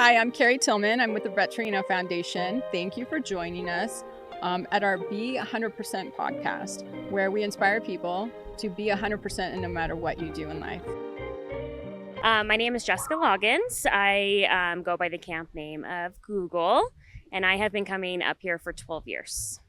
Hi, I'm Kari Tillman. I'm with the Brett Torino Foundation. Thank you for joining us at our Be 100% podcast, where we inspire people to be 100% in no matter what you do in life. My name is Jessica Loggins. I go by the camp name of Google, and I have been coming up here for 12 years.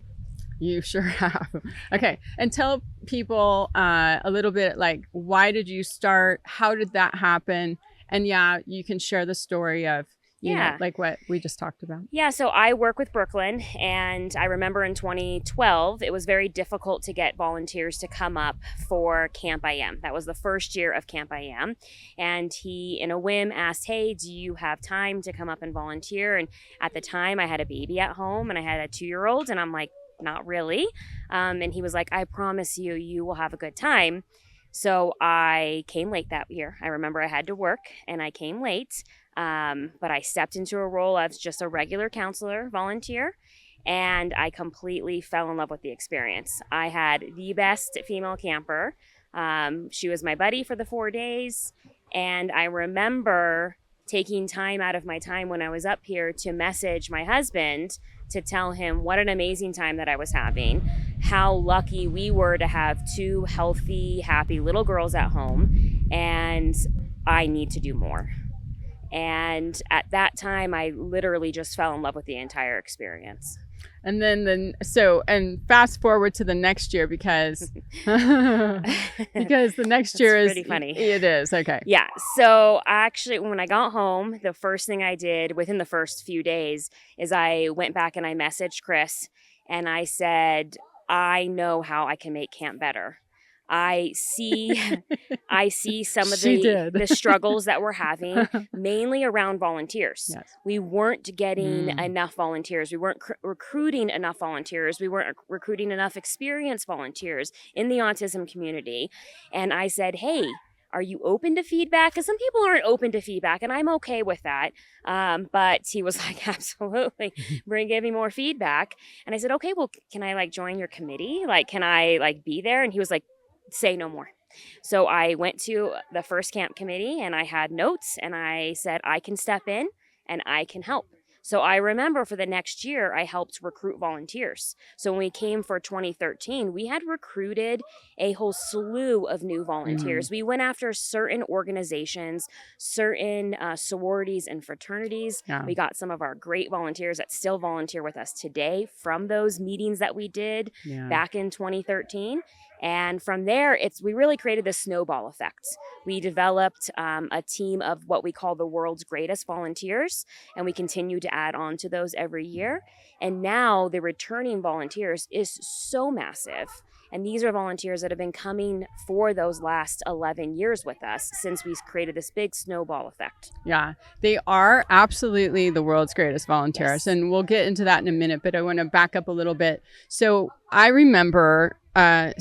You sure have. Okay. And tell people a little bit, like, why did you start? How did that happen? And yeah, you can share the story of, you know, like what we just talked about. Yeah, so I work with Brooklyn, and I remember in 2012, it was very difficult to get volunteers to come up for Camp I Am. That was the first year of Camp I Am. And he, in a whim, asked, hey, do you have time to come up and volunteer? And at the time, I had a baby at home, and I had a 2-year-old, and I'm like, not really. And he was like, I promise you, you will have a good time. So I came late that year. I remember I had to work, and I came late. But I stepped into a role as just a regular counselor volunteer, and I completely fell in love with the experience. I had the best female camper. She was my buddy for the 4 days, and I remember taking time out of my time when I was up here to message my husband to tell him what an amazing time that I was having, how lucky we were to have 2 healthy, happy little girls at home, and I need to do more. And at that time, I literally just fell in love with the entire experience. And then and fast forward to the next year because the next year is pretty funny. It is. Okay. Yeah. So actually, when I got home, the first thing I did within the first few days is I went back and I messaged Chris, and I said, I know how I can make camp better. I see some of the struggles that we're having, mainly around volunteers. Yes. We weren't getting enough volunteers. We weren't recruiting enough volunteers. We weren't recruiting enough experienced volunteers in the autism community. And I said, hey, are you open to feedback? Because some people aren't open to feedback, and I'm okay with that. But he was like, absolutely, give me more feedback. And I said, okay, well, can I join your committee? Can I be there? And he was like, say no more. So I went to the first camp committee, and I had notes, and I said, I can step in and I can help. So I remember for the next year, I helped recruit volunteers. So when we came for 2013, we had recruited a whole slew of new volunteers. We went after certain organizations, certain sororities and fraternities. Yeah. We got some of our great volunteers that still volunteer with us today from those meetings that we did back in 2013. And from there, we really created this snowball effect. We developed a team of what we call the world's greatest volunteers, and we continue to add on to those every year. And now the returning volunteers is so massive. And these are volunteers that have been coming for those last 11 years with us since we created this big snowball effect. Yeah, they are absolutely the world's greatest volunteers. Yes. And we'll get into that in a minute, but I want to back up a little bit. So I remember, I've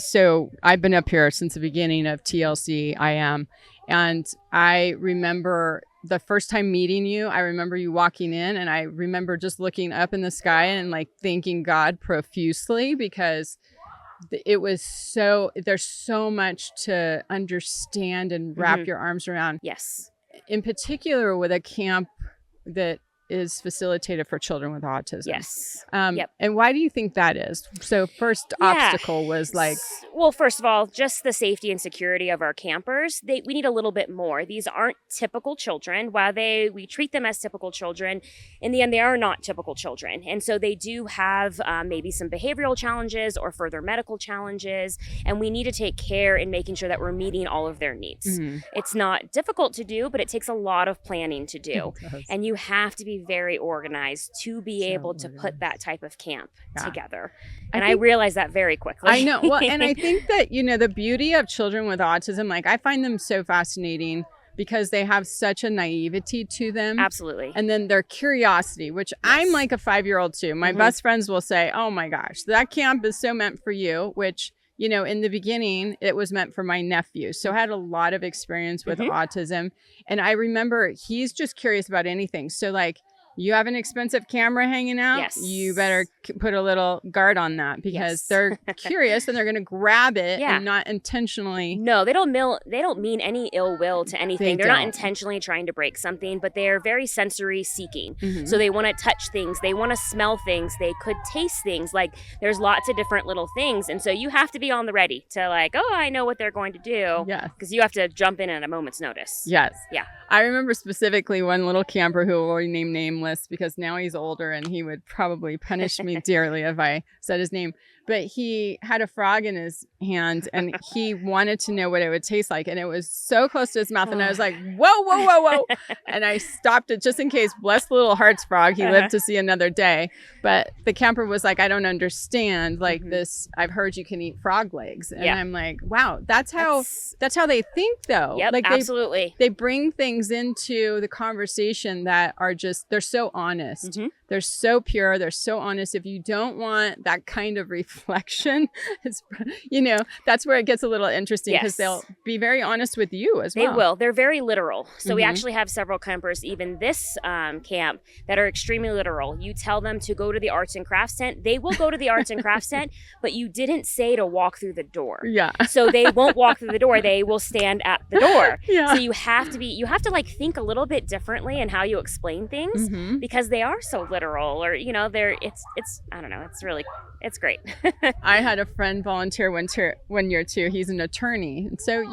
been up here since the beginning of TLC, I am. And I remember the first time meeting you, I remember you walking in, and I remember just looking up in the sky and thanking God profusely, because it was there's so much to understand and wrap your arms around. Yes. In particular with a camp that is facilitated for children with autism. Yes. Yep. And why do you think that is? So first obstacle was well, first of all, just the safety and security of our campers. We need a little bit more. These aren't typical children. While we treat them as typical children, in the end, they are not typical children. And so they do have maybe some behavioral challenges or further medical challenges. And we need to take care in making sure that we're meeting all of their needs. Mm-hmm. It's not difficult to do, but it takes a lot of planning to do. And you have to be very organized to be able to put that type of camp together. And I realized that very quickly. I know. Well, and I think that, the beauty of children with autism, I find them so fascinating because they have such a naivety to them. Absolutely. And then their curiosity, which I'm like a 5-year-old too. My best friends will say, oh my gosh, that camp is so meant for you, which, in the beginning, it was meant for my nephew. So I had a lot of experience with autism. And I remember he's just curious about anything. So you have an expensive camera hanging out, Yes. you better put a little guard on that because Yes. they're curious and they're going to grab it Yeah. and not intentionally. No, they don't mean any ill will to anything. They're not don't. intentionally trying to break something, but they're very sensory seeking. Mhm. So they want to touch things, they want to smell things, they could taste things. Like there's lots of different little things, and so you have to be on the ready to like, oh, I know what they're going to do. Yes. Because you have to jump in at a moment's notice. Yes. Yeah. I remember specifically one little camper who will remain nameless because now he's older and he would probably punish me dearly if I said his name. But he had a frog in his hand and he wanted to know what it would taste like. And it was so close to his mouth. And I was like, whoa, whoa, whoa, whoa. And I stopped it just in case. Bless the little heart's frog. He lived to see another day. But the camper was like, I don't understand like this. I've heard you can eat frog legs. And I'm like, wow, that's how they think though. Yep, like absolutely. They bring things into the conversation that are just, they're so honest. Mhm. They're so pure. They're so honest. If you don't want that kind of reflection, it's, that's where it gets a little interesting because they'll be very honest with you as well. They will. They're very literal. So we actually have several campers, even this camp, that are extremely literal. You tell them to go to the arts and crafts tent. They will go to the arts and crafts tent, but you didn't say to walk through the door. Yeah. So they won't walk through the door. They will stand at the door. Yeah. So you have to like think a little bit differently in how you explain things because they are so literal or, it's I don't know. It's great. I had a friend volunteer one year too. He's an attorney. And so,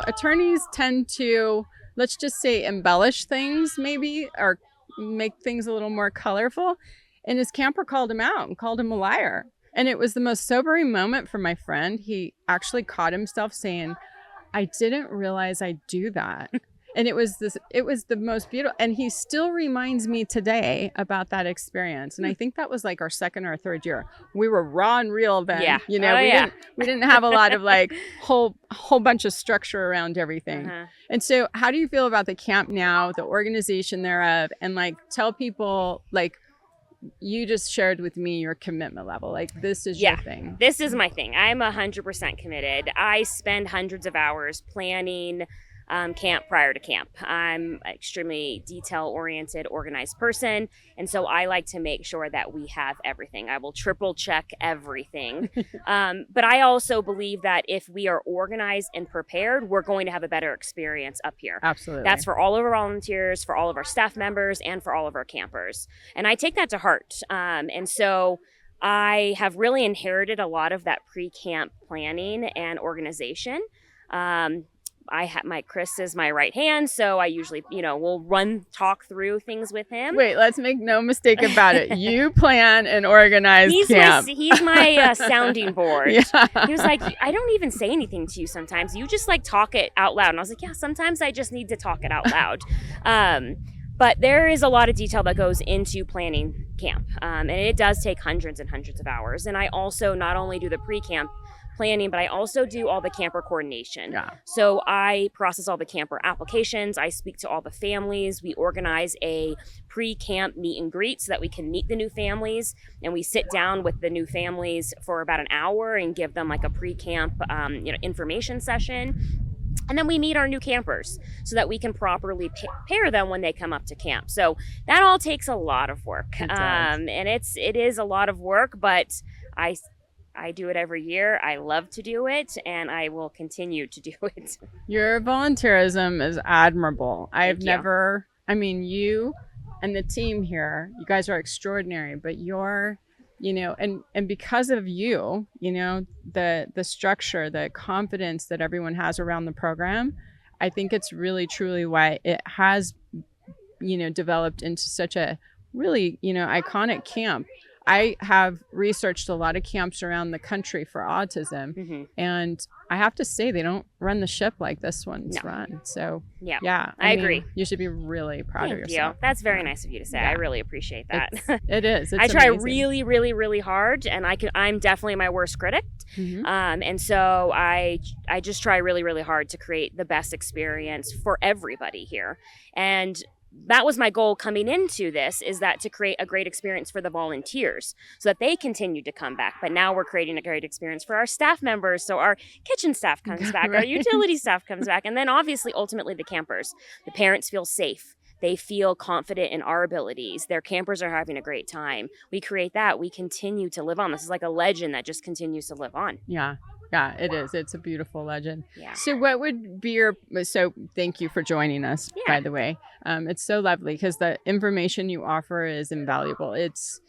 attorneys tend to, let's just say, embellish things maybe or make things a little more colorful. And his camper called him out and called him a liar. And it was the most sobering moment for my friend. He actually caught himself saying, I didn't realize I do that. And it was the most beautiful. And he still reminds me today about that experience. And I think that was like our second or third year. We were raw and real then. Yeah. We didn't have a lot of like whole bunch of structure around everything. And so how do you feel about the camp now, the organization thereof, and like tell people like, you just shared with me your commitment level. Like this is your thing. This is my thing. I'm 100% committed. I spend hundreds of hours planning camp prior to camp. I'm an extremely detail-oriented, organized person, and so I like to make sure that we have everything. I will triple check everything. But I also believe that if we are organized and prepared, we're going to have a better experience up here. Absolutely. That's for all of our volunteers, for all of our staff members, and for all of our campers. And I take that to heart. And so I have really inherited a lot of that pre-camp planning and organization. Chris is my right hand, so I usually, we'll talk through things with him. Wait, let's make no mistake about it. You plan and organize camp. He's my sounding board. Yeah. He was like, I don't even say anything to you sometimes. You just like talk it out loud. And I was like, yeah, sometimes I just need to talk it out loud. But there is a lot of detail that goes into planning camp. And it does take hundreds and hundreds of hours. And I also not only do the pre-camp planning, but I also do all the camper coordination. Yeah. So I process all the camper applications. I speak to all the families. We organize a pre-camp meet and greet so that we can meet the new families, and we sit down with the new families for about an hour and give them like a pre-camp information session. And then we meet our new campers so that we can properly pair them when they come up to camp. So that all takes a lot of work. And it is a lot of work, but I do it every year. I love to do it, and I will continue to do it. Your volunteerism is admirable. You and the team here, you guys are extraordinary, but you're, and because of you, the structure, the confidence that everyone has around the program, I think it's really, truly why it has, developed into such a really, iconic camp. I have researched a lot of camps around the country for autism, and I have to say they don't run the ship like this one's run. So yeah, I agree. You should be really proud of yourself. That's very nice of you to say. I really appreciate that. It is. It's I try amazing. really, really, really hard, and I'm definitely my worst critic. And so I just try really, really hard to create the best experience for everybody here. And that was my goal coming into this, is that to create a great experience for the volunteers so that they continue to come back. But now we're creating a great experience for our staff members. So our kitchen staff comes back, our utility staff comes back, and then obviously ultimately the campers. The parents feel safe. They feel confident in our abilities. Their campers are having a great time. We create that. We continue to live on. This is like a legend that just continues to live on. Yeah. Yeah, it is. It's a beautiful legend. Yeah. So what would be your, so thank you for joining us, by the way. It's so lovely because the information you offer is invaluable. It's,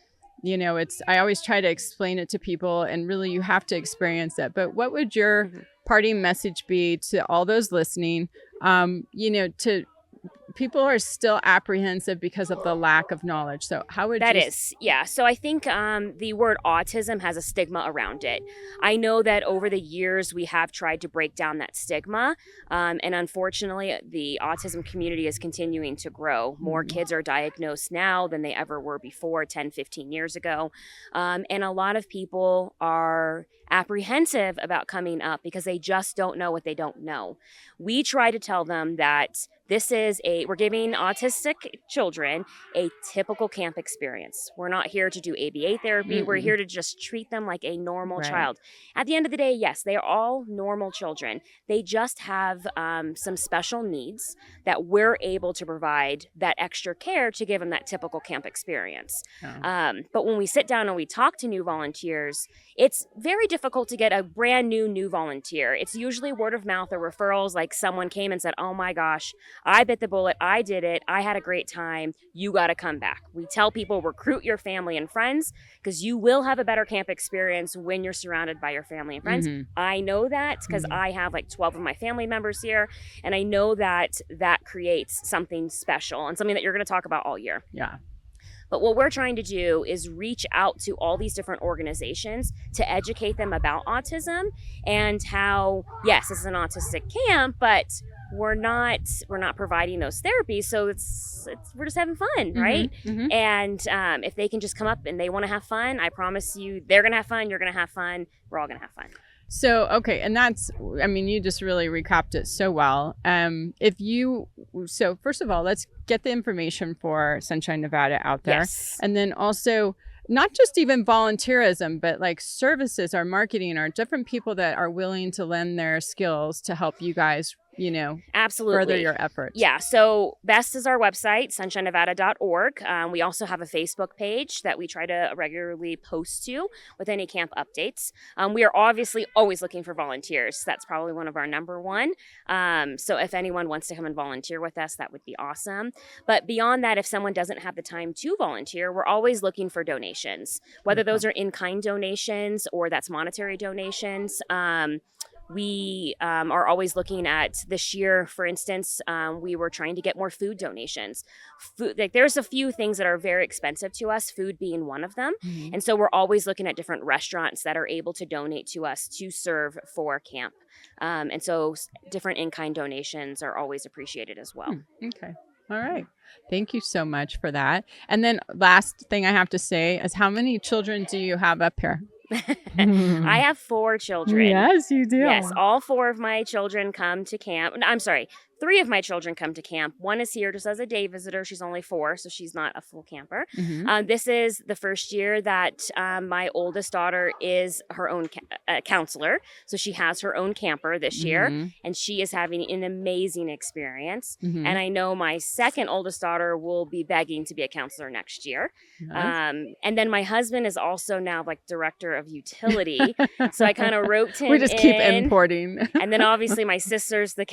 I always try to explain it to people, and really you have to experience it. But what would your parting message be to all those listening? To people are still apprehensive because of the lack of knowledge. So how would that is, yeah. So I think the word autism has a stigma around it. I know that over the years we have tried to break down that stigma, and unfortunately the autism community is continuing to grow. More kids are diagnosed now than they ever were before 10, 15 years ago, and a lot of people are apprehensive about coming up because they just don't know what they don't know. We try to tell them that we're giving autistic children a typical camp experience. We're not here to do ABA therapy. We're here to just treat them like a normal child. At the end of the day, yes, they are all normal children. They just have some special needs that we're able to provide that extra care to give them that typical camp experience. But when we sit down and we talk to new volunteers, it's very difficult to get a brand new volunteer. It's usually word of mouth or referrals, like someone came and said, oh my gosh, I bit the bullet. I did it. I had a great time. You got to come back. We tell people, recruit your family and friends, because you will have a better camp experience when you're surrounded by your family and friends. I know that because I have like 12 of my family members here, and I know that that creates something special and something that you're going to talk about all year. Yeah. But what we're trying to do is reach out to all these different organizations to educate them about autism and how, yes, this is an autistic camp, but we're not providing those therapies, so we're just having fun, right? And if they can just come up and they want to have fun, I promise you, they're gonna have fun. You're gonna have fun. We're all gonna have fun. So, okay. And you just really recapped it so well. So first of all, let's get the information for Sunshine Nevada out there. Yes. And then also, not just even volunteerism, but like services or marketing or different people that are willing to lend their skills to help you guys, absolutely further your efforts. Yeah. So best is our website, sunshinenevada.org. We also have a Facebook page that we try to regularly post to with any camp updates. We are obviously always looking for volunteers. That's probably one of our number one. So if anyone wants to come and volunteer with us, that would be awesome. But beyond that, if someone doesn't have the time to volunteer, we're always looking for donations, whether those are in-kind donations or that's monetary donations. We are always looking at this year, for instance, we were trying to get more food donations. There's a few things that are very expensive to us, food being one of them. And so we're always looking at different restaurants that are able to donate to us to serve for camp. And so different in-kind donations are always appreciated as well. Okay. All right. Thank you so much for that. And then last thing I have to say is, how many children do you have up here? I have 4 children. Yes, you do. Yes, all 4 of my children come to camp. I'm sorry, 3 of my children come to camp. One is here just as a day visitor. She's only 4, so she's not a full camper. This is the first year that my oldest daughter is her own counselor. So she has her own camper this year, and she is having an amazing experience. And I know my second oldest daughter will be begging to be a counselor next year. And then my husband is also now like director of utility. So I kind of roped him in. We just keep importing. And then obviously my sister's the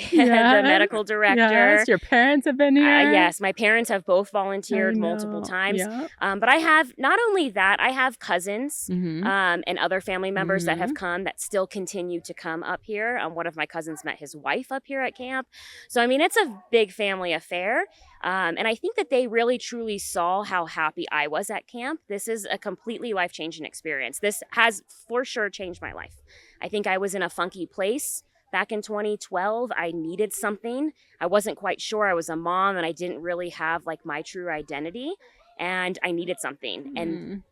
medical director. Yes, your parents have been here. Yes, my parents have both volunteered multiple times. Yeah. But I have, not only that, I have cousins and other family members that have come that still continue to come up here. One of my cousins met his wife up here at camp. So, I mean, it's a big family affair. And I think that they really truly saw how happy I was at camp. This is a completely life-changing experience. This has for sure changed my life. I think I was in a funky place back in 2012. I needed something. I wasn't quite sure. I was a mom and I didn't really have like my true identity, and I needed something. And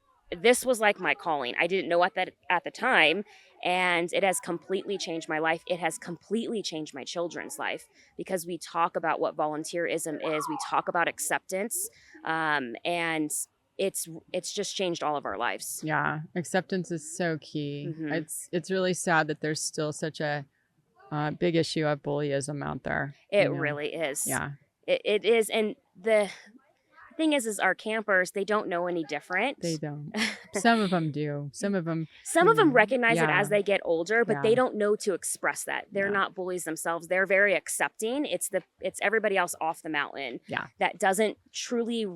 this was like my calling. I didn't know at the time. And it has completely changed my life. It has completely changed my children's life, because we talk about what volunteerism is. We talk about acceptance, and it's just changed all of our lives. Yeah, acceptance is so key. It's really sad that there's still such a big issue of bullyism out there. It really is. Yeah. It is. And the thing is our campers, they don't know any different. They don't. Some of them do. Some of them Recognize it as they get older, but they don't know to express that. They're not bullies themselves. They're very accepting. It's everybody else off the mountain that doesn't truly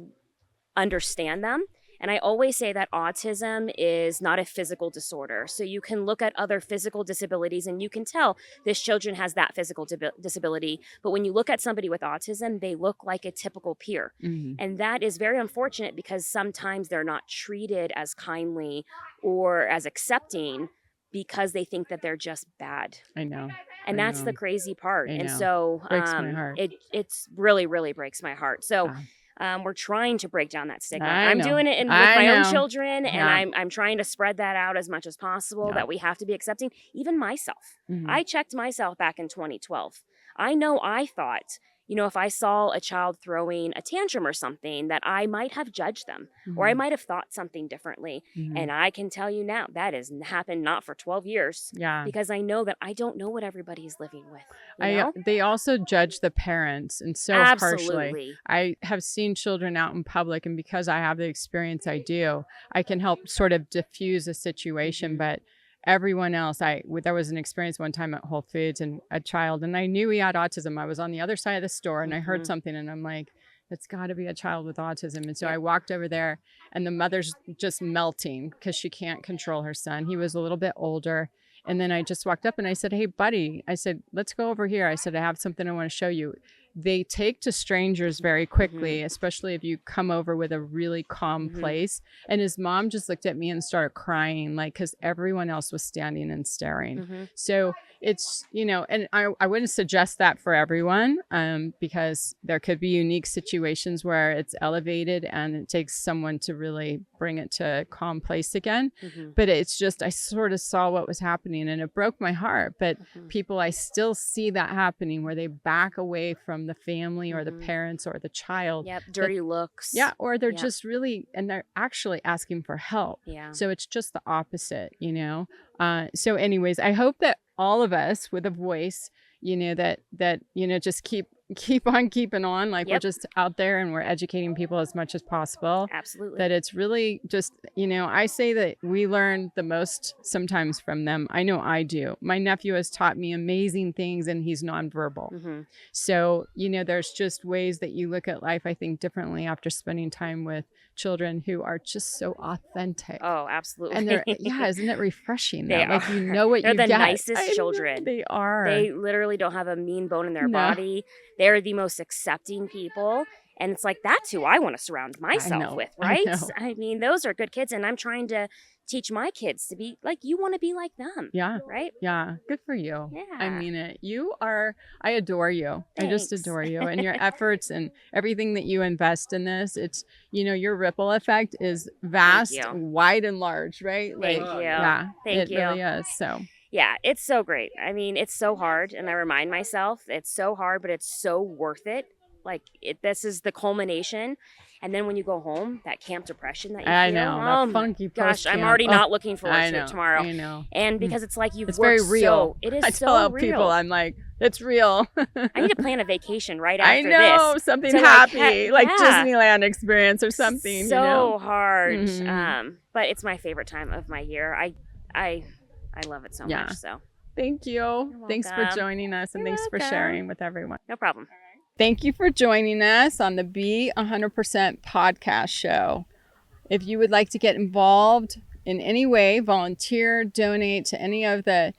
understand them. And I always say that autism is not a physical disorder. So you can look at other physical disabilities and you can tell this children has that physical disability. But when you look at somebody with autism, they look like a typical peer. And that is very unfortunate because sometimes they're not treated as kindly or as accepting because they think that they're just bad. I know. And that's the crazy part. I know. And so breaks my heart. It's really, really breaks my heart. So we're trying to break down that stigma. I'm know. doing it with my own children, and I'm trying to spread that out as much as possible, that we have to be accepting. Even myself. I checked myself back in 2012. I know I thought, if I saw a child throwing a tantrum or something, that I might have judged them or I might have thought something differently. And I can tell you now that has happened not for 12 years. Because I know that I don't know what everybody is living with. They also judge the parents and so harshly. I have seen children out in public, and because I have the experience I do, I can help sort of diffuse a situation. But everyone else, there was an experience one time at Whole Foods, and a child, and I knew he had autism. I was on the other side of the store and I heard something, and I'm like, it's got to be a child with autism. And so I walked over there, and the mother's just melting because she can't control her son. He was a little bit older. And then I just walked up and I said, hey, buddy, I said, let's go over here. I said, I have something I want to show you. They take to strangers very quickly, especially if you come over with a really calm place. And his mom just looked at me and started crying, like, because everyone else was standing and staring. So it's, and I wouldn't suggest that for everyone, because there could be unique situations where it's elevated and it takes someone to really bring it to a calm place again. But it's just, I sort of saw what was happening and it broke my heart. But people, I still see that happening where they back away from the family or the parents or the child. Dirty looks. Or they're just really, and they're actually asking for help. So it's just the opposite, So anyways, I hope that all of us with a voice, that just keep on keeping on. Like we're just out there and we're educating people as much as possible. Absolutely. That it's really just, I say that we learn the most sometimes from them. I know I do. My nephew has taught me amazing things, and he's nonverbal. So, there's just ways that you look at life, I think, differently after spending time with children who are just so authentic. Oh, absolutely. And they're, isn't it refreshing? They like, are. you know what they're you the get. nicest children. They are. They literally don't have a mean bone in their body. They're the most accepting people. And it's like, that's who I want to surround myself with, right? I mean, those are good kids. And I'm trying to teach my kids to be like, you want to be like them. Right? Yeah. Good for you. Yeah. I mean it. I adore you. Thanks. I just adore you and your efforts and everything that you invest in this. It's, your ripple effect is vast, wide and large, right? Thank you. Yeah. Thank you. It really is. So. Yeah, it's so great. I mean, it's so hard. And I remind myself it's so hard, but it's so worth it. Like this is the culmination. And then when you go home, that camp depression that you feel. I know, that funky gosh, I'm already not looking forward to it tomorrow. I know. And because it's like you've it's worked very real. It is I so tell real. people, I'm like, it's real. I need to plan a vacation right after this. I know, something happy, like Disneyland experience or something. So hard. But it's my favorite time of my year. I love it so much. So thank you. Thanks for joining us, and thanks for sharing with everyone. No problem. Thank you for joining us on the Be 100% podcast show. If you would like to get involved in any way, volunteer, donate to any of the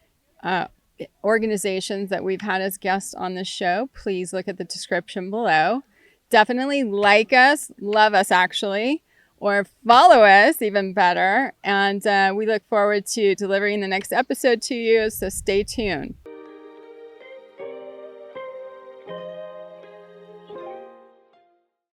organizations that we've had as guests on this show, please look at the description below. Definitely like us, love us actually, or follow us even better. And we look forward to delivering the next episode to you, so stay tuned.